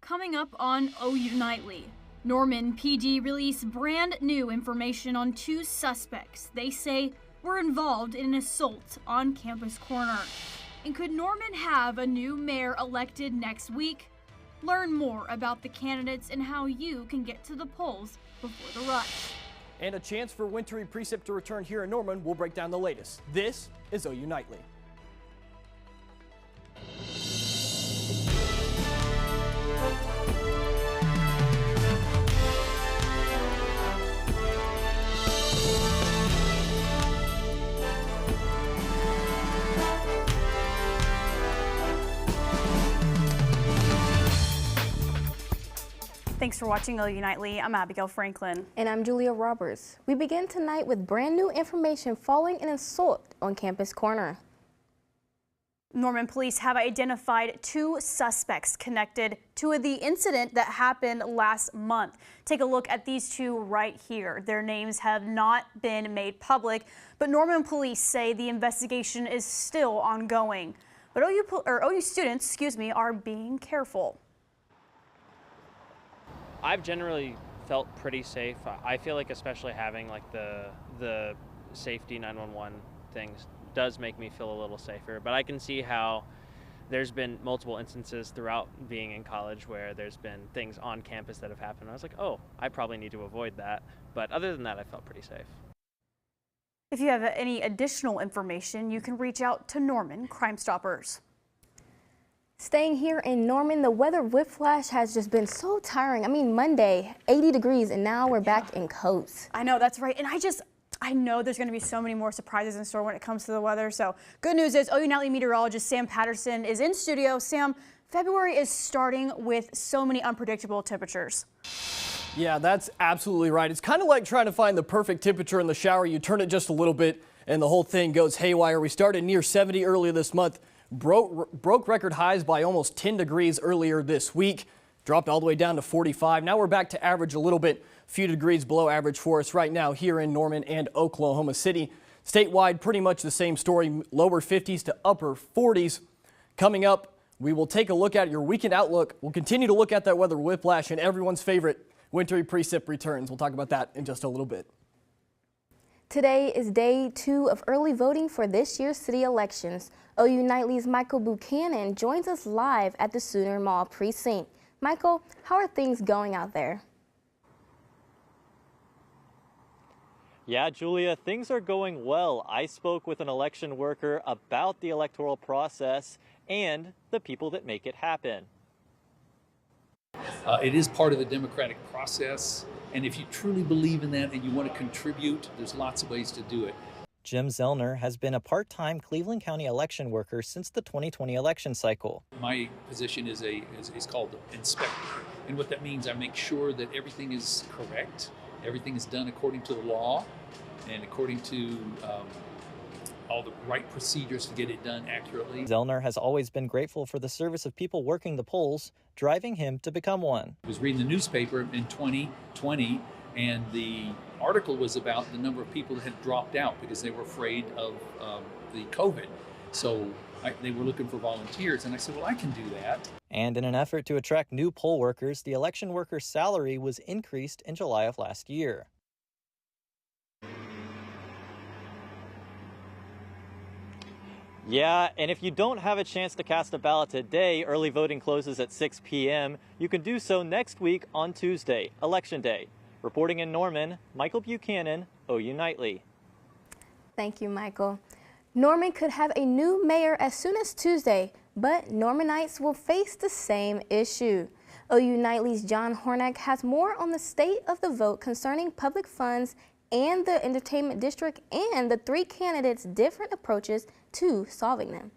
Coming up on OU Nightly, Norman PD released brand new information on two suspects they say were involved in an assault on Campus Corner. And could Norman have a new mayor elected next week? Learn more about the candidates and how you can get to the polls before the rush. And a chance for wintry precip to return here in Norman. We'll break down the latest. This is OU Nightly. Thanks for watching OU Nightly. I'm Abigail Franklin. And I'm Julia Roberts. We begin tonight with brand new information following an assault on Campus Corner. Norman police have identified two suspects connected to the incident that happened last month. Take a look at these two right here. Their names have not been made public, but Norman police say the investigation is still ongoing. But OU students, are being careful. I've generally felt pretty safe. I feel like especially having like the safety 911 things does make me feel a little safer, but I can see how there's been multiple instances throughout being in college where there's been things on campus that have happened. I was like, oh, I probably need to avoid that. But other than that, I felt pretty safe. If you have any additional information, you can reach out to Norman Crime Stoppers. Staying here in Norman, the weather whiplash has just been so tiring. I mean, Monday, 80 degrees, and now we're back in coats. I know, that's right. And I know there's going to be so many more surprises in store when it comes to the weather. So good news is OU Nightly meteorologist Sam Patterson is in studio. Sam, February is starting with so many unpredictable temperatures. Yeah, that's absolutely right. It's kind of like trying to find the perfect temperature in the shower. You turn it just a little bit and the whole thing goes haywire. We started near 70 earlier this month. Broke record highs by almost 10 degrees earlier this week, dropped all the way down to 45. Now we're back to average a little bit, few degrees below average for us right now here in Norman and Oklahoma City. Statewide, pretty much the same story, lower 50s to upper 40s. Coming up, we will take a look at your weekend outlook. We'll continue to look at that weather whiplash and everyone's favorite wintry precip returns. We'll talk about that in just a little bit. Today is day 2 of early voting for this year's city elections. OU Nightly's Michael Buchanan joins us live at the Sooner Mall precinct. Michael, how are things going out there? Yeah, Julia, things are going well. I spoke with an election worker about the electoral process and the people that make it happen. It is part of the democratic process, and if you truly believe in that and you want to contribute, there's lots of ways to do it. Jim Zellner has been a part-time Cleveland County election worker since the 2020 election cycle. My position is called the inspector, and what that means, I make sure that everything is correct, everything is done according to the law, and according to all the right procedures to get it done accurately. Zellner has always been grateful for the service of people working the polls, driving him to become one. I was reading the newspaper in 2020, and the article was about the number of people that had dropped out because they were afraid of the COVID. So they were looking for volunteers, and I said, well, I can do that. And in an effort to attract new poll workers, the election worker's salary was increased in July of last year. Yeah, and if you don't have a chance to cast a ballot today, early voting closes at 6 p.m. You can do so next week on Tuesday, Election Day. Reporting in Norman, Michael Buchanan, OU Nightly. Thank you, Michael. Norman could have a new mayor as soon as Tuesday, but Normanites will face the same issue. OU Nightly's John Hornack has more on the state of the vote concerning public funds and the entertainment district and the 3 candidates' different approaches to solving them.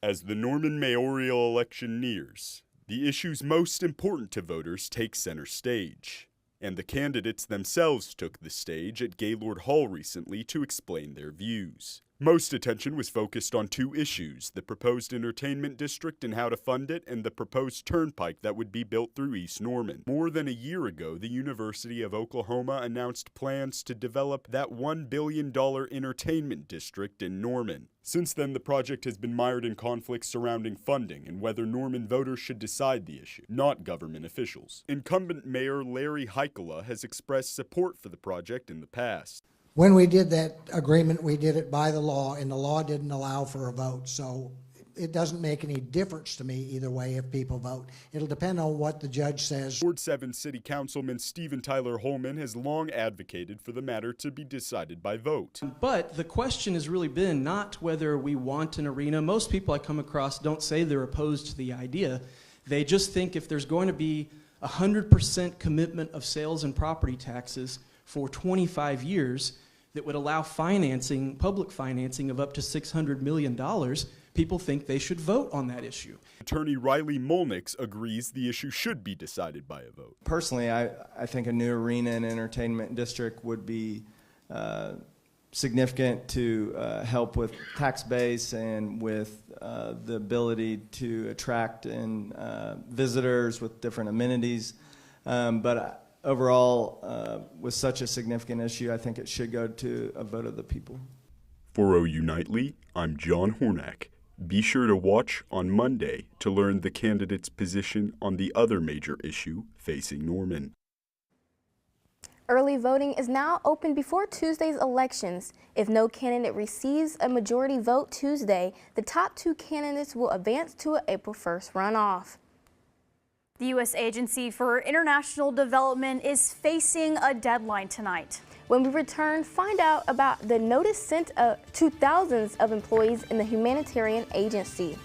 As the Norman mayoral election nears, the issues most important to voters take center stage, and the candidates themselves took the stage at Gaylord Hall recently to explain their views. Most attention was focused on two issues: the proposed entertainment district and how to fund it, and the proposed turnpike that would be built through East Norman. More than a year ago, the University of Oklahoma announced plans to develop that $1 billion entertainment district in Norman. Since then, the project has been mired in conflicts surrounding funding and whether Norman voters should decide the issue, not government officials. Incumbent Mayor Larry Heikkila has expressed support for the project in the past. When we did that agreement, we did it by the law, and the law didn't allow for a vote. So it doesn't make any difference to me either way if people vote. It'll depend on what the judge says. Ward 7 City Councilman Stephen Tyler Holman has long advocated for the matter to be decided by vote. But the question has really been not whether we want an arena. Most people I come across don't say they're opposed to the idea. They just think if there's going to be 100% commitment of sales and property taxes for 25 years that would allow financing, public financing of up to $600 million, people think they should vote on that issue. Attorney Riley Molnix agrees the issue should be decided by a vote. Personally, I think a new arena and entertainment district would be significant to help with tax base and with the ability to attract visitors with different amenities. But overall, with such a significant issue, I think it should go to a vote of the people. For OU Nightly, I'm John Hornak. Be sure to watch on Monday to learn the candidate's position on the other major issue facing Norman. Early voting is now open before Tuesday's elections. If no candidate receives a majority vote Tuesday, the top two candidates will advance to an April 1st runoff. The U.S. Agency for International Development is facing a deadline tonight. When we return, find out about the notice sent to thousands of employees in the humanitarian agency.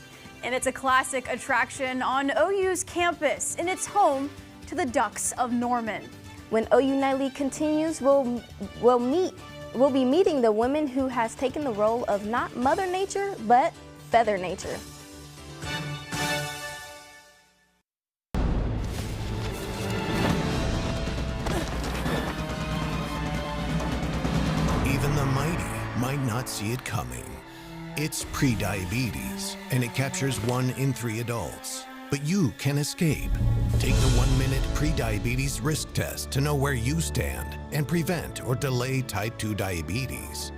And it's a classic attraction on OU's campus, and it's home to the Ducks of Norman. When OU Nightly continues, we'll be meeting the woman who has taken the role of not Mother Nature, but Feather Nature. Even the mighty might not see it coming. It's prediabetes, and it captures 1 in 3 adults. But you can escape. Take the 1-minute prediabetes risk test to know where you stand and prevent or delay type 2 diabetes.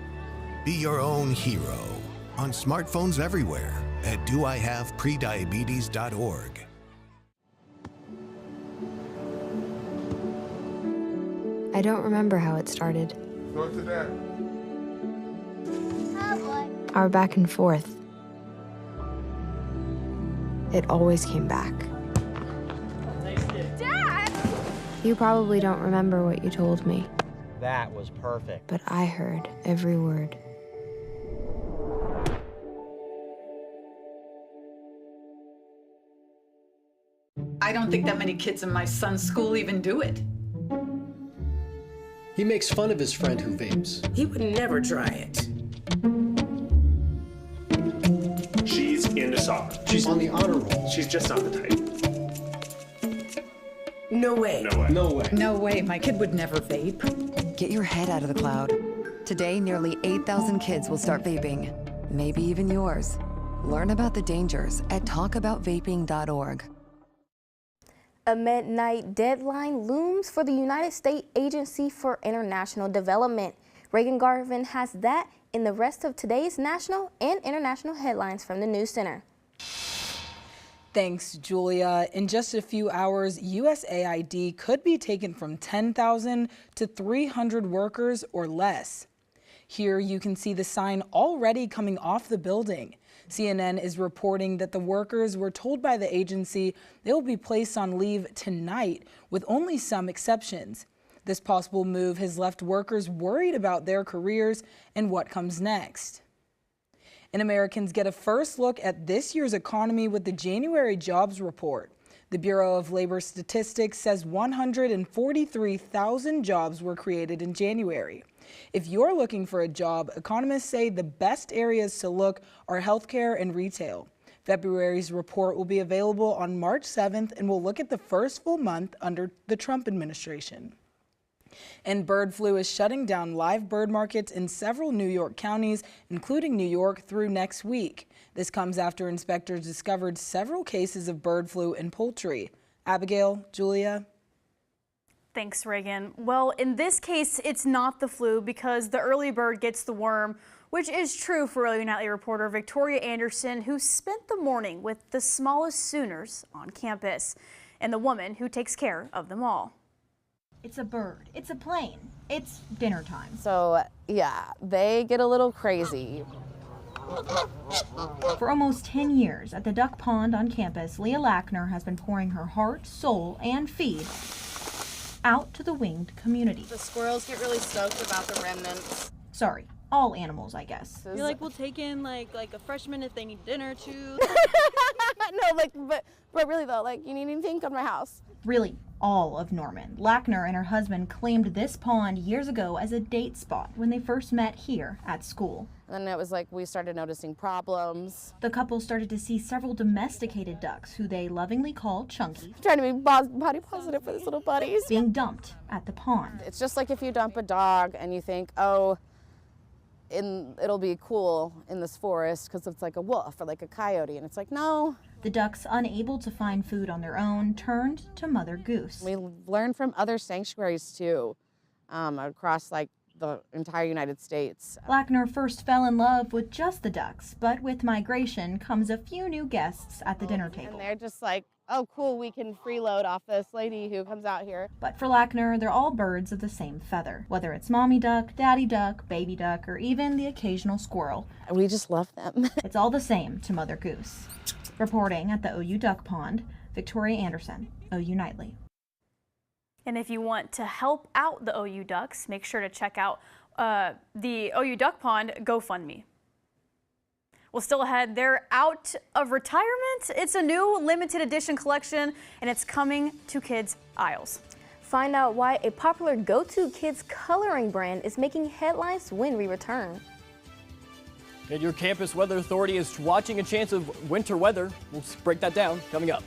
Be your own hero on smartphones everywhere at doihaveprediabetes.org. I don't remember how it started. Go to that. Our back and forth. It always came back. Dad! You probably don't remember what you told me. That was perfect. But I heard every word. I don't think that many kids in my son's school even do it. He makes fun of his friend who vapes. He would never try it. She's into soccer. She's on the honor roll. She's just not the type. No way. No way. No way. No way. My kid would never vape. Get your head out of the cloud. Today, nearly 8,000 kids will start vaping. Maybe even yours. Learn about the dangers at talkaboutvaping.org. A midnight deadline looms for the United States Agency for International Development. Reagan Garvin has that in the rest of today's national and international headlines from the News Center. Thanks, Julia. In just a few hours, USAID could be taken from 10,000 to 300 workers or less. Here you can see the sign already coming off the building. CNN is reporting that the workers were told by the agency they will be placed on leave tonight, with only some exceptions. This possible move has left workers worried about their careers and what comes next. And Americans get a first look at this year's economy with the January jobs report. The Bureau of Labor Statistics says 143,000 jobs were created in January. If you're looking for a job, economists say the best areas to look are healthcare and retail. February's report will be available on March 7th and will look at the first full month under the Trump administration. And bird flu is shutting down live bird markets in several New York counties, including New York, through next week. This comes after inspectors discovered several cases of bird flu in poultry. Abigail, Julia. Thanks, Reagan. Well, in this case, it's not the flu because the early bird gets the worm, which is true for OU Nightly reporter Victoria Anderson, who spent the morning with the smallest Sooners on campus, and the woman who takes care of them all. It's a bird. It's a plane. It's dinner time. So, yeah, they get a little crazy. For almost 10 years at the duck pond on campus, Leah Lackner has been pouring her heart, soul, and feed out to the winged community. The squirrels get really stoked about the remnants. Sorry, all animals, I guess. You're like, we'll take in like a freshman if they need dinner too. No, but really though, like, you need anything, come to my house. Really, all of Norman. Lackner and her husband claimed this pond years ago as a date spot when they first met here at school. And then it was like we started noticing problems. The couple started to see several domesticated ducks, who they lovingly call Chunky, I'm trying to be body positive for these little buddies, being dumped at the pond. It's just like if you dump a dog and you think, oh, it'll be cool in this forest because it's like a wolf or like a coyote, and it's like, no. The ducks, unable to find food on their own, turned to Mother Goose. We learned from other sanctuaries too, across like the entire United States. Lackner first fell in love with just the ducks, but with migration comes a few new guests at the dinner table. And they're just like, oh cool, we can freeload off this lady who comes out here. But for Lackner, they're all birds of the same feather, whether it's mommy duck, daddy duck, baby duck, or even the occasional squirrel. We just love them. It's all the same to Mother Goose. Reporting at the OU Duck Pond, Victoria Anderson, OU Nightly. And if you want to help out the OU Ducks, make sure to check out the OU Duck Pond GoFundMe. Well, still ahead, they're out of retirement. It's a new limited edition collection, and it's coming to kids' aisles. Find out why a popular go-to kids coloring brand is making headlines when we return. And your campus weather authority is watching a chance of winter weather. We'll break that down coming up.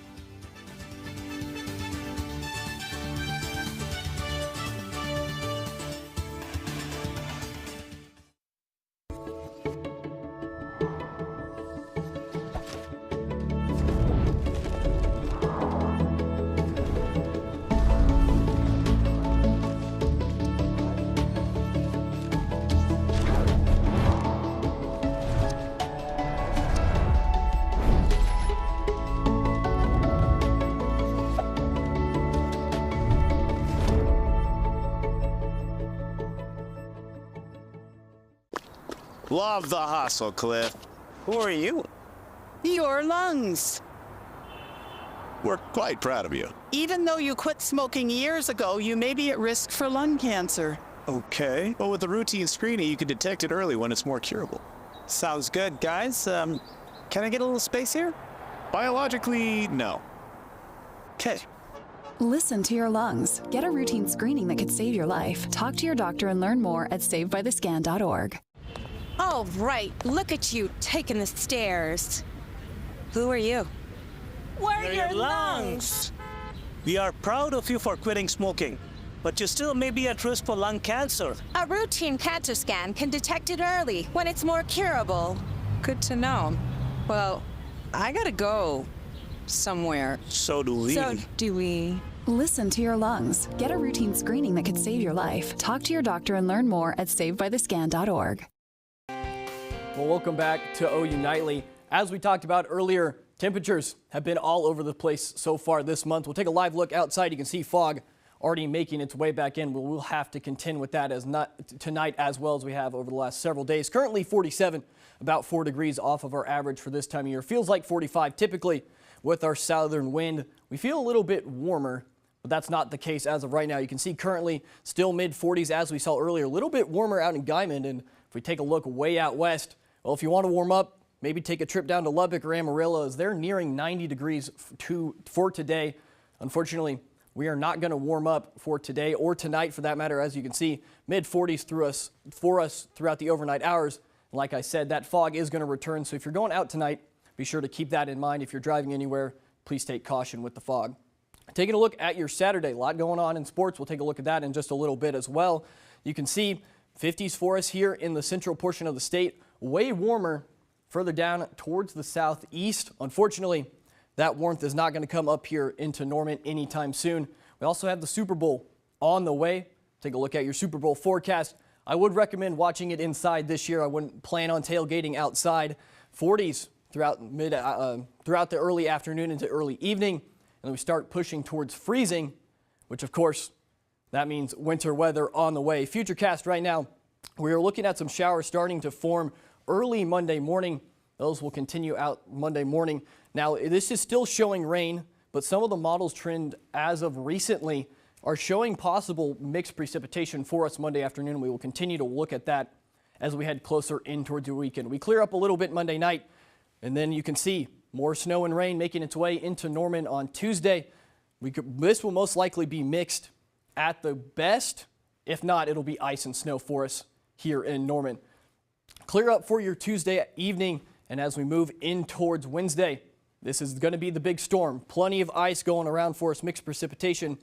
Love the hustle, Cliff. Who are you? Your lungs. We're quite proud of you. Even though you quit smoking years ago, you may be at risk for lung cancer. Okay. Well, with the routine screening, you can detect it early when it's more curable. Sounds good, guys. Can I get a little space here? Biologically, no. Okay. Listen to your lungs. Get a routine screening that could save your life. Talk to your doctor and learn more at savedbythescan.org. All right, look at you taking the stairs. Who are you? We're your lungs. We are proud of you for quitting smoking, but you still may be at risk for lung cancer. A routine cancer scan can detect it early when it's more curable. Good to know. Well, I gotta go somewhere. So do we. So do we. Listen to your lungs. Get a routine screening that could save your life. Talk to your doctor and learn more at savedbythescan.org. Well, welcome back to OU Nightly. As we talked about earlier, temperatures have been all over the place so far this month. We'll take a live look outside. You can see fog already making its way back in. We'll have to contend with that tonight as well as we have over the last several days. Currently 47, about 4 degrees off of our average for this time of year. Feels like 45 typically with our southern wind. We feel a little bit warmer, but that's not the case as of right now. You can see currently still mid-40s as we saw earlier. A little bit warmer out in Guymon, and if we take a look way out west, well, if you want to warm up, maybe take a trip down to Lubbock or Amarillo, as they're nearing 90 degrees for today. Unfortunately, we are not going to warm up for today or tonight for that matter. As you can see, mid-40s for us throughout the overnight hours. And like I said, that fog is going to return. So if you're going out tonight, be sure to keep that in mind. If you're driving anywhere, please take caution with the fog. Taking a look at your Saturday, a lot going on in sports. We'll take a look at that in just a little bit as well. You can see 50s for us here in the central portion of the state, way warmer further down towards the southeast. Unfortunately, that warmth is not going to come up here into Norman anytime soon. We also have the Super Bowl on the way. Take a look at your Super Bowl forecast. I would recommend watching it inside this year. I wouldn't plan on tailgating outside. 40s throughout the early afternoon into early evening. And then we start pushing towards freezing, which of course, that means winter weather on the way. Futurecast right now, we are looking at some showers starting to form early Monday morning. Those will continue out Monday morning. Now, this is still showing rain, but some of the models trend as of recently are showing possible mixed precipitation for us Monday afternoon. We will continue to look at that as we head closer in towards the weekend. We clear up a little bit Monday night, and then you can see more snow and rain making its way into Norman on Tuesday. This will most likely be mixed at the best. If not, it'll be ice and snow for us here in Norman. Clear up for your Tuesday evening, and as we move in towards Wednesday, this is going to be the big storm. Plenty of ice going around for us, mixed precipitation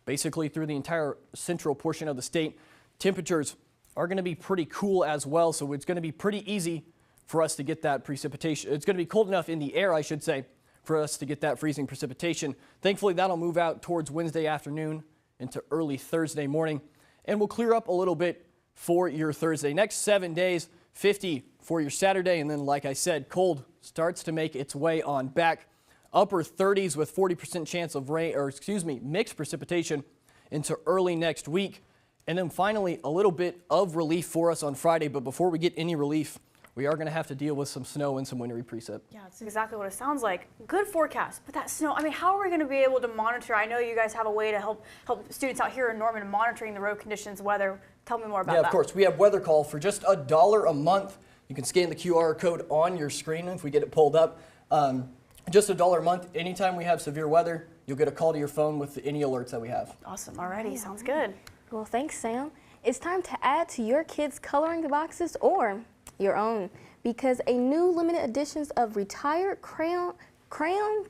basically through the entire central portion of the state. Temperatures are going to be pretty cool as well, so it's going to be pretty easy for us to get that precipitation. It's going to be cold enough in the air, I should say, for us to get that freezing precipitation. Thankfully, that'll move out towards Wednesday afternoon into early Thursday morning, and we'll clear up a little bit for your Thursday. Next 7 days, 50 for your Saturday, and then, like I said, cold starts to make its way on back. Upper 30s with 40% chance of rain, mixed precipitation into early next week. And then finally, a little bit of relief for us on Friday. But before we get any relief, we are going to have to deal with some snow and some wintry precip. Yeah, that's exactly what it sounds like. Good forecast, but that snow, I mean, how are we going to be able to monitor? I know you guys have a way to help students out here in Norman monitoring the road conditions, weather. Tell me more about that. Yeah, of course. We have Weather Call for just $1 a month. You can scan the QR code on your screen if we get it pulled up. Just $1 a month. Anytime we have severe weather, you'll get a call to your phone with any alerts that we have. Awesome. Alrighty. Sounds good. Well, thanks, Sam. It's time to add to your kids' coloring boxes or your own, because a new limited editions of retired crayon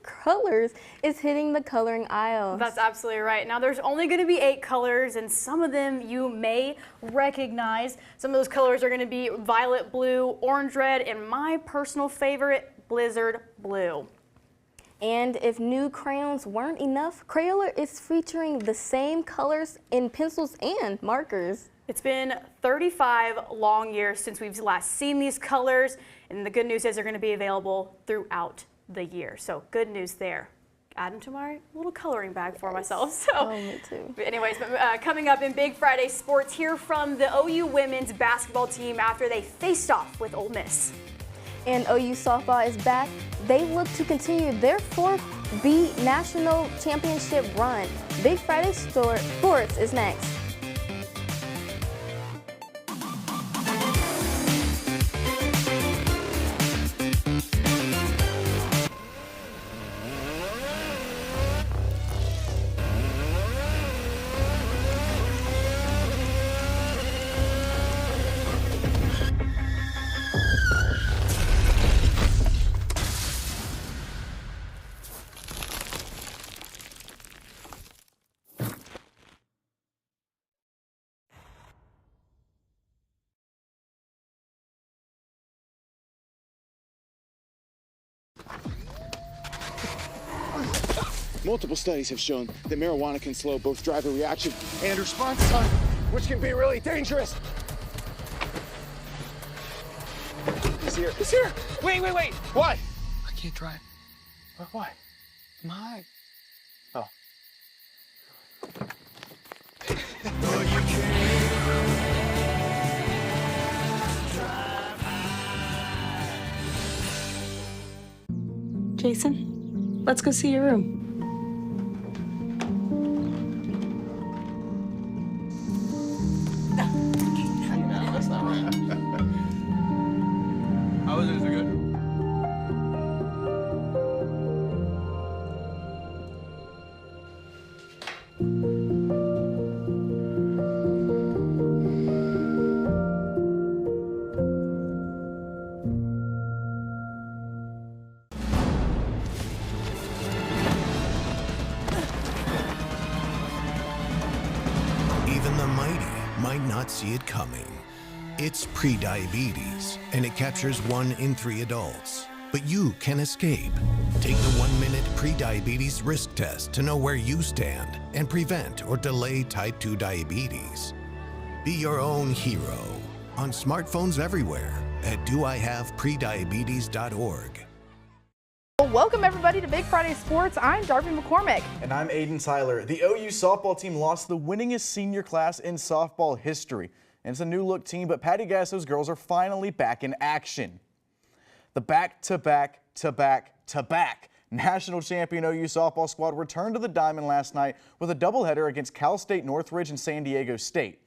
colors is hitting the coloring aisle. That's absolutely right. Now, there's only going to be 8 colors, and some of them you may recognize. Some of those colors are going to be violet blue, orange red, and my personal favorite, blizzard blue. And if new crayons weren't enough, Crayola is featuring the same colors in pencils and markers. It's been 35 long years since we've last seen these colors, and the good news is they're going to be available throughout the year. So good news there. Add them to my little coloring bag for myself. So, oh, me too. Anyways, coming up in Big Friday Sports, hear from the OU women's basketball team after they faced off with Ole Miss. And OU softball is back. They look to continue their 4th B national championship run. Big Friday Sports is next. Multiple studies have shown that marijuana can slow both driver reaction and response time, which can be really dangerous. He's here. He's here. Wait. What? I can't drive. Why? My. Oh. Jason, let's go see your room. How was it? Is it good? might not see it coming. It's prediabetes, and it captures 1 in 3 adults. But you can escape. Take the 1-minute prediabetes risk test to know where you stand and prevent or delay type 2 diabetes. Be your own hero on smartphones everywhere at doihaveprediabetes.org. Welcome everybody to Big Friday Sports. I'm Darby McCormick. And I'm Aiden Tyler. The OU softball team lost the winningest senior class in softball history. And it's a new look team, but Patty Gasso's girls are finally back in action. The back-to-back-to-back-to-back national champion OU softball squad returned to the Diamond last night with a doubleheader against Cal State Northridge and San Diego State.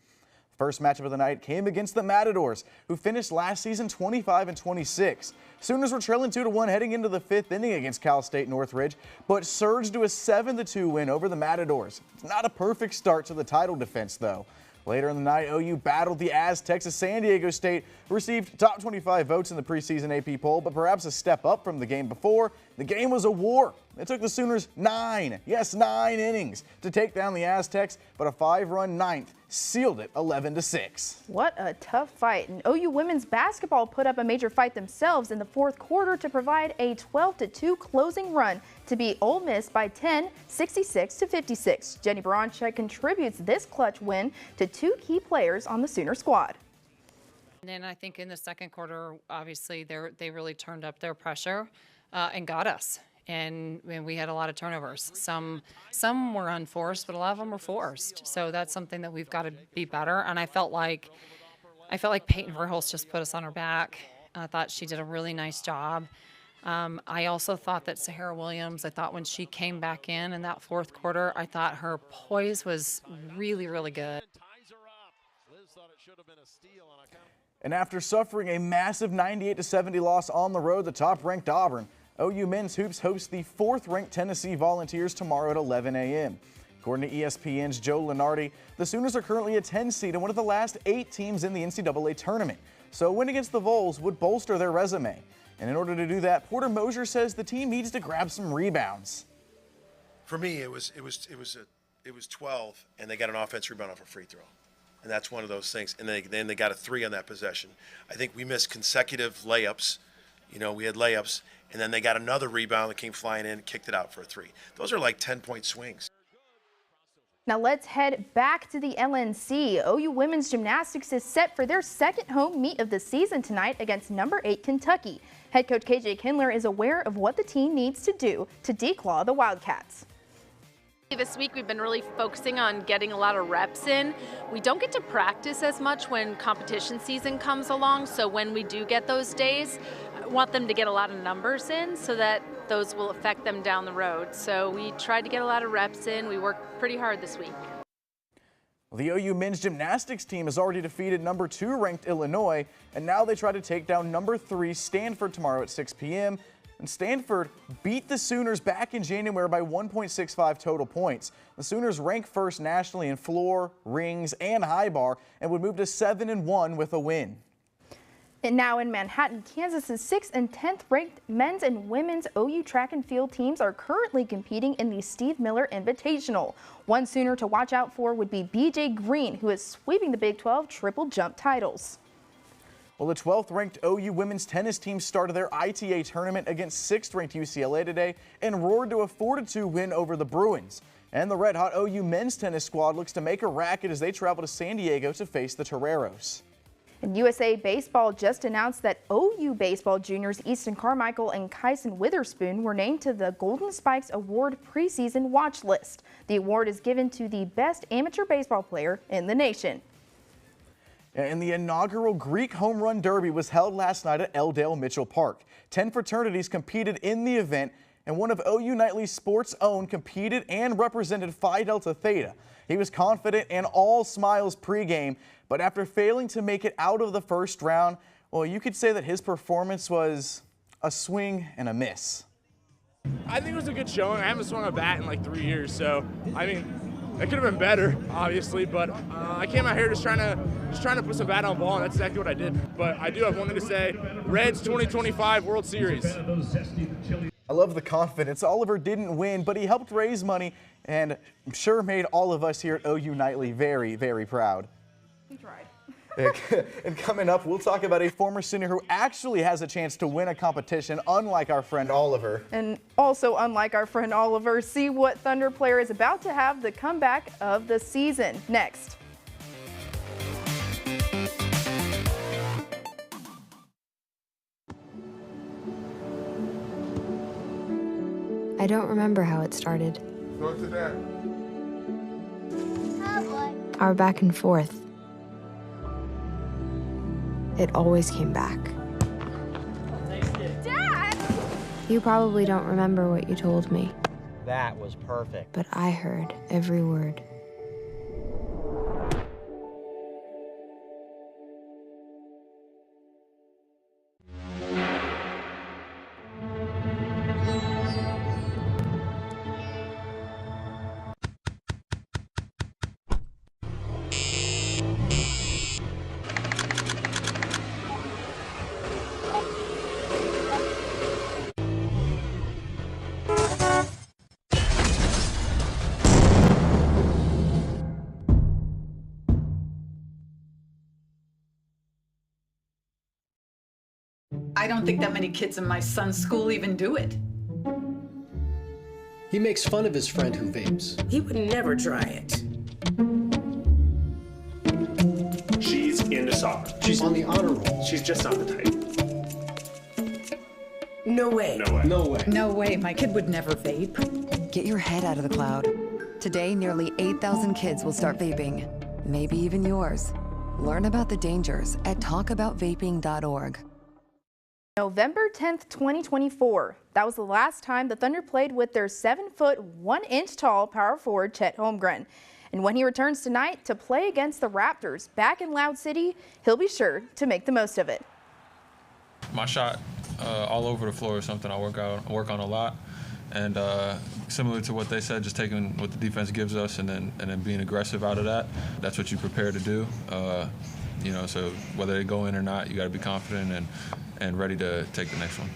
First matchup of the night came against the Matadors, who finished last season 25-26. Sooners were trailing 2-1 heading into the 5th inning against Cal State Northridge, but surged to a 7-2 win over the Matadors. It's not a perfect start to the title defense, though. Later in the night, OU battled the Aztecs as San Diego State received top 25 votes in the preseason AP poll, but perhaps a step up from the game before. The game was a war. It took the Sooners 9 innings to take down the Aztecs, but a 5-run ninth sealed it 11-6. What a tough fight. And OU women's basketball put up a major fight themselves in the fourth quarter to provide a 12-2 closing run to beat Ole Miss by 10, 66-56. Jenny Baranchek contributes this clutch win to 2 key players on the Sooner squad. And then I think in the second quarter, obviously, they really turned up their pressure and got us. And we had a lot of turnovers. Some were unforced, but a lot of them were forced. So that's something that we've got to be better. And I felt like Peyton Verhulst just put us on her back. I thought she did a really nice job. I also thought that Sahara Williams, I thought when she came back in that fourth quarter, I thought her poise was really, really good. And after suffering a massive 98-70 loss on the road, the top-ranked Auburn, OU men's hoops host the 4th-ranked Tennessee Volunteers tomorrow at 11 a.m. According to ESPN's Joe Lunardi, the Sooners are currently a 10 seed and one of the last 8 teams in the NCAA tournament. So a win against the Vols would bolster their resume. And in order to do that, Porter Mosier says the team needs to grab some rebounds. For me, it was 12, and they got an offensive rebound off a free throw. And that's one of those things. And then they got a 3 on that possession. I think we missed consecutive layups. We had layups, and then they got another rebound that came flying in and kicked it out for a 3. Those are like 10-point swings. Now let's head back to the LNC. OU women's gymnastics is set for their second home meet of the season tonight against number 8 Kentucky. Head coach KJ Kindler is aware of what the team needs to do to declaw the Wildcats. This week we've been really focusing on getting a lot of reps in. We don't get to practice as much when competition season comes along, so when we do get those days, I want them to get a lot of numbers in so that those will affect them down the road. So we tried to get a lot of reps in. We worked pretty hard this week. The OU men's gymnastics team has already defeated number 2 ranked Illinois, and now they try to take down number 3 Stanford tomorrow at 6 p.m. And Stanford beat the Sooners back in January by 1.65 total points. The Sooners rank first nationally in floor, rings, and high bar and would move to 7-1 with a win. And now in Manhattan, Kansas's 6th and 10th ranked men's and women's OU track and field teams are currently competing in the Steve Miller Invitational. One Sooner to watch out for would be BJ Green, who is sweeping the Big 12 triple jump titles. Well, the 12th-ranked OU women's tennis team started their ITA tournament against 6th-ranked UCLA today and roared to a 4-2 win over the Bruins. And the red-hot OU men's tennis squad looks to make a racket as they travel to San Diego to face the Toreros. And USA Baseball just announced that OU baseball juniors Easton Carmichael and Kyson Witherspoon were named to the Golden Spikes Award preseason watch list. The award is given to the best amateur baseball player in the nation. And the inaugural Greek Home Run Derby was held last night at L. Mitchell Park. 10 fraternities competed in the event, and one of OU Nightly's sports own competed and represented Phi Delta Theta. He was confident and all smiles pregame, but after failing to make it out of the first round, well, you could say that his performance was a swing and a miss. I think it was a good showing. I haven't swung a bat in like 3 years, so I mean, it could have been better, obviously, but I came out here just trying to put some bat on ball, and that's exactly what I did. But I do have one thing to say: Reds 2025 World Series. I love the confidence. Oliver didn't win, but he helped raise money, and I'm sure made all of us here at OU Nightly very, very proud. He tried. And coming up, we'll talk about a former senior who actually has a chance to win a competition, unlike our friend Oliver. And also, unlike our friend Oliver, see what Thunder player is about to have the comeback of the season. Next. I don't remember how it started. Go to that. Our back and forth. It always came back. Dad! You probably don't remember what you told me, That was perfect. but I heard every word. I don't think that many kids in my son's school even do it. He makes fun of his friend who vapes. He would never try it. She's into soccer. She's on the honor roll. She's just not the type. No way. No way. No way. No way, my kid would never vape. Get your head out of the cloud. Today, nearly 8,000 kids will start vaping. Maybe even yours. Learn about the dangers at talkaboutvaping.org. November 10th, 2024. That was the last time the Thunder played with their 7-foot, 1-inch tall power forward Chet Holmgren. And when he returns tonight to play against the Raptors back in Loud City, he'll be sure to make the most of it. My shot all over the floor is something I work on a lot. And similar to what they said, just taking what the defense gives us and then being aggressive out of that. That's what you prepare to do. You know, so whether they go in or not, you got to be confident and ready to take the next one.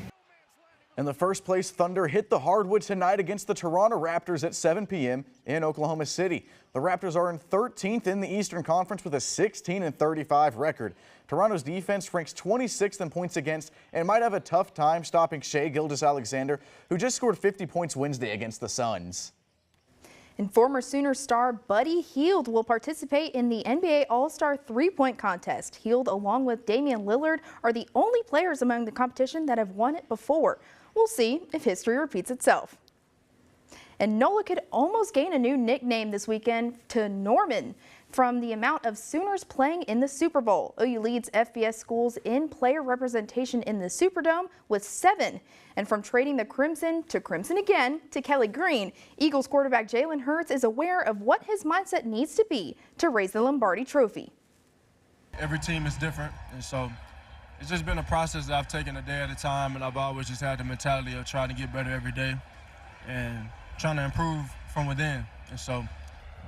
And the first place Thunder hit the hardwood tonight against the Toronto Raptors at 7 p.m. in Oklahoma City. The Raptors are in 13th in the Eastern Conference with a 16-35 record. Toronto's defense ranks 26th in points against and might have a tough time stopping Shai Gilgeous-Alexander, who just scored 50 points Wednesday against the Suns. And former Sooner star Buddy Hield will participate in the NBA All-Star three-point contest. Hield, along with Damian Lillard, are the only players among the competition that have won it before. We'll see if history repeats itself. And NOLA could almost gain a new nickname this weekend to Norman from the amount of Sooners playing in the Super Bowl. OU leads FBS schools in player representation in the Superdome with 7. And from trading the Crimson to Crimson again to Kelly Green, Eagles quarterback Jalen Hurts is aware of what his mindset needs to be to raise the Lombardi Trophy. Every team is different, and so it's just been a process that I've taken a day at a time, and I've always just had the mentality of trying to get better every day and trying to improve from within. And so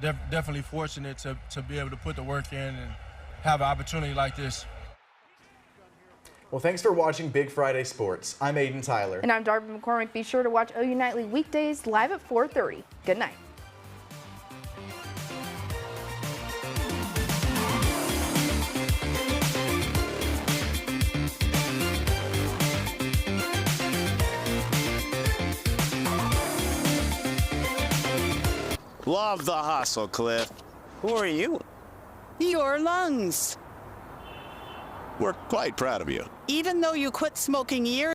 definitely fortunate to be able to put the work in and have an opportunity like this. Well, thanks for watching Big Friday Sports. I'm Aiden Tyler. And I'm Darby McCormick. Be sure to watch OU Nightly weekdays live at 4:30. Good night. Love the hustle, Cliff. Who are you? Your lungs. We're quite proud of you. Even though you quit smoking years